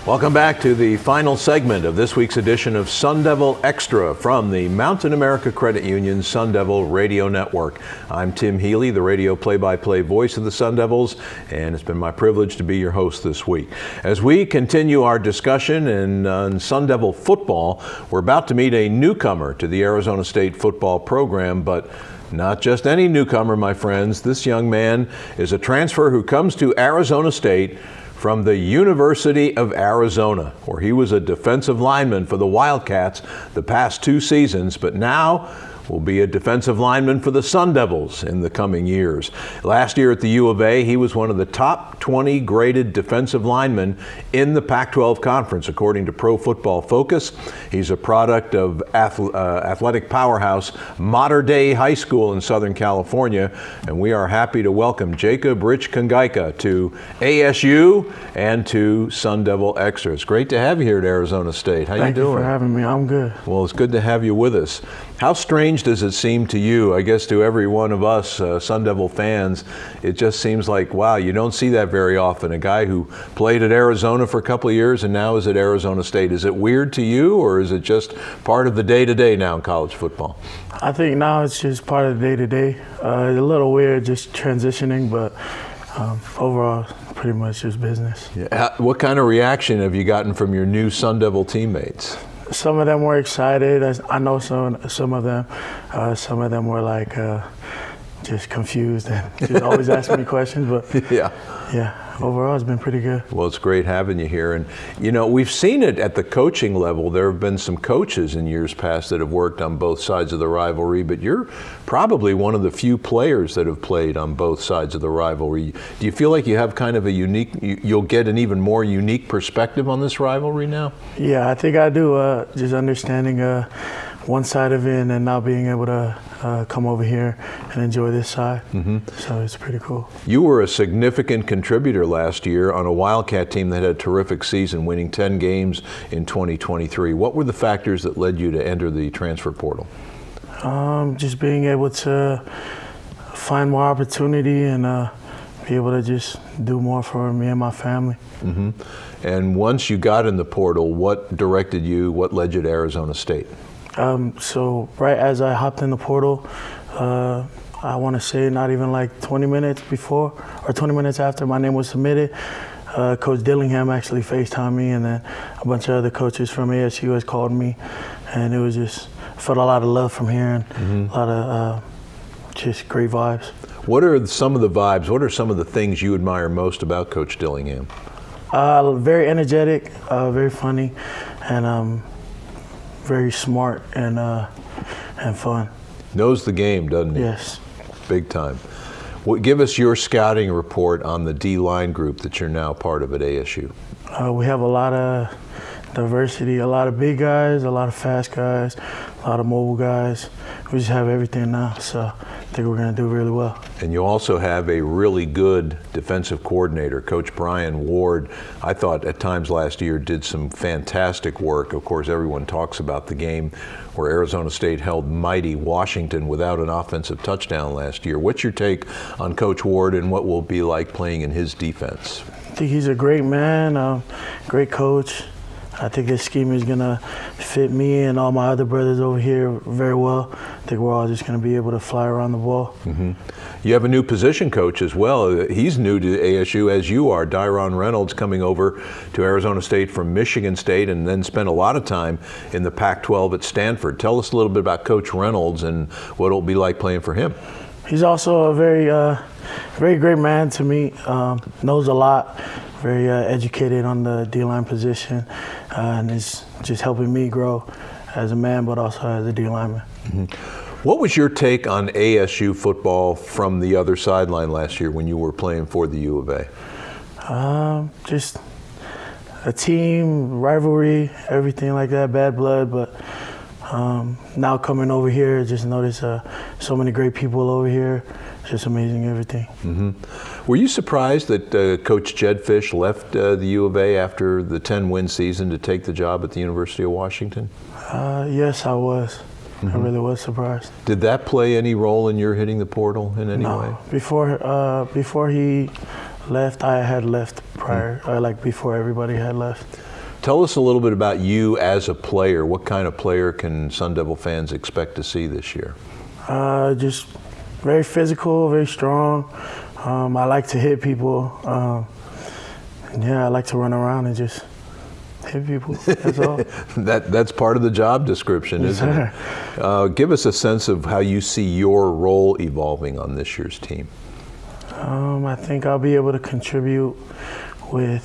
Welcome back to the final segment of this week's edition of Sun Devil Extra from the Mountain America Credit Union Sun Devil Radio Network. I'm Tim Healey, the radio play-by-play voice of the Sun Devils, and it's been my privilege to be your host this week. As we continue our discussion in Sun Devil football, we're about to meet a newcomer to the Arizona State football program, but not just any newcomer, my friends. This young man is a transfer who comes to Arizona State from the University of Arizona, where he was a defensive lineman for the Wildcats the past 2 seasons, but now will be a defensive lineman for the Sun Devils in the coming years. Last year at the U of A, he was one of the top 20 graded defensive linemen in the Pac-12 Conference, according to Pro Football Focus. He's a product of athletic powerhouse Mater Dei High School in Southern California, and we are happy to welcome Jacob Rich Kongaika to ASU and to Sun Devil Extra. It's great to have you here at Arizona State. How you doing? Thank you for having me. I'm good. Well, it's good to have you with us. How strange does it seem to you, I guess to every one of us Sun Devil fans, it just seems like, wow, you don't see that very often. A guy who played at Arizona for a couple of years and now is at Arizona State. Is it weird to you, or is it just part of the day-to-day now in college football? I think now it's just part of the day-to-day. It's a little weird just transitioning, but overall, pretty much just business. Yeah. What kind of reaction have you gotten from your new Sun Devil teammates? Some of them were excited. I know some of them. Some of them were like just confused and just always asking me questions. But yeah, overall it's been pretty good. Well, it's great having you here. And you know, we've seen it at the coaching level. There have been some coaches in years past that have worked on both sides of the rivalry, but you're probably one of the few players that have played on both sides of the rivalry. Do you feel like you have kind of a unique, you'll get an even more unique perspective on this rivalry now? Yeah, I think I do. Just understanding one side of it and now being able to come over here and enjoy this side. So it's pretty cool. You were a significant contributor last year on a Wildcat team that had a terrific season, winning 10 games in 2023. What were the factors that led you to enter the transfer portal? Just being able to find more opportunity and be able to just do more for me and my family. And once you got in the portal, what directed you, what led you to Arizona State? So right as I hopped in the portal, I want to say not even like 20 minutes before or 20 minutes after my name was submitted, Coach Dillingham actually FaceTimed me, and then a bunch of other coaches from ASU has called me, and it was just, I felt a lot of love from here and a lot of just great vibes. What are some of the vibes? What are some of the things you admire most about Coach Dillingham? Very energetic, very funny, and very smart and fun. Knows the game, doesn't he? Yes. Big time. Well, give us your scouting report on the D-line group that you're now part of at ASU. We have a lot of diversity, a lot of big guys, a lot of fast guys, a lot of mobile guys. We just have everything now, so I think we're going to do really well. And you also have a really good defensive coordinator, Coach Brian Ward. I thought at times last year did some fantastic work. Of course, everyone talks about the game where Arizona State held mighty Washington without an offensive touchdown last year. What's your take on Coach Ward and what will it be like playing in his defense? I think he's a great man, great coach. I think his scheme is going to fit me and all my other brothers over here very well. I think we're all just going to be able to fly around the ball. You have a new position coach as well. He's new to ASU as you are. Drron Reynolds coming over to Arizona State from Michigan State and then spent a lot of time in the Pac-12 at Stanford. Tell us a little bit about Coach Reynolds and what it'll be like playing for him. He's also a very great man to me, knows a lot. Very educated on the D-line position, and is just helping me grow as a man, but also as a D-lineman. What was your take on ASU football from the other sideline last year when you were playing for the U of A? Just a team, rivalry, everything like that, bad blood, but now coming over here, just notice so many great people over here. Just amazing, everything. Were you surprised that Coach Jed Fish left the U of A after the 10-win season to take the job at the University of Washington? Yes, I was. I really was surprised. Did that play any role in your hitting the portal in any way? Before he left, I had left prior, like before everybody had left. Tell us a little bit about you as a player. What kind of player can Sun Devil fans expect to see this year? Just very physical, very strong. I like to hit people. I like to run around and just hit people. That's all. That's part of the job description, Yes, isn't it? Give us a sense of how you see your role evolving on this year's team. I think I'll be able to contribute with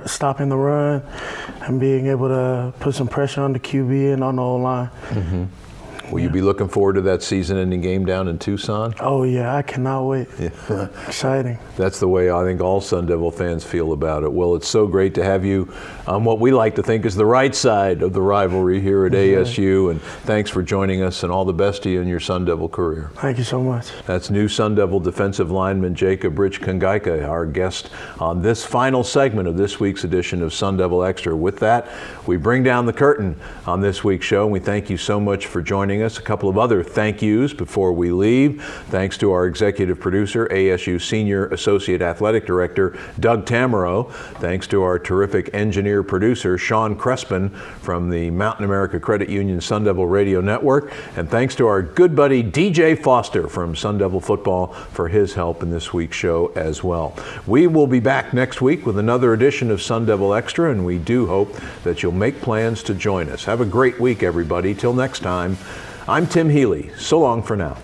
stopping the run and being able to put some pressure on the QB and on the O-line. Mm-hmm. Will you be looking forward to that season-ending game down in Tucson? Oh, yeah, I cannot wait. Yeah. Exciting. That's the way I think all Sun Devil fans feel about it. Well, it's so great to have you on what we like to think is the right side of the rivalry here at ASU, and thanks for joining us, and all the best to you in your Sun Devil career. Thank you so much. That's new Sun Devil defensive lineman Jacob Rich Kongaika, our guest on this final segment of this week's edition of Sun Devil Extra. With that, we bring down the curtain on this week's show, and we thank you so much for joining us. A couple of other thank yous before we leave. Thanks to our executive producer, ASU Senior Associate Athletic Director Doug Tamaro. Thanks to our terrific engineer producer Sean Crespin from the Mountain America Credit Union Sun Devil Radio Network. And thanks to our good buddy DJ Foster from Sun Devil Football for his help in this week's show as well. We will be back next week with another edition of Sun Devil Extra, and we do hope that you'll make plans to join us. Have a great week, everybody. Till next time, I'm Tim Healey. So long for now.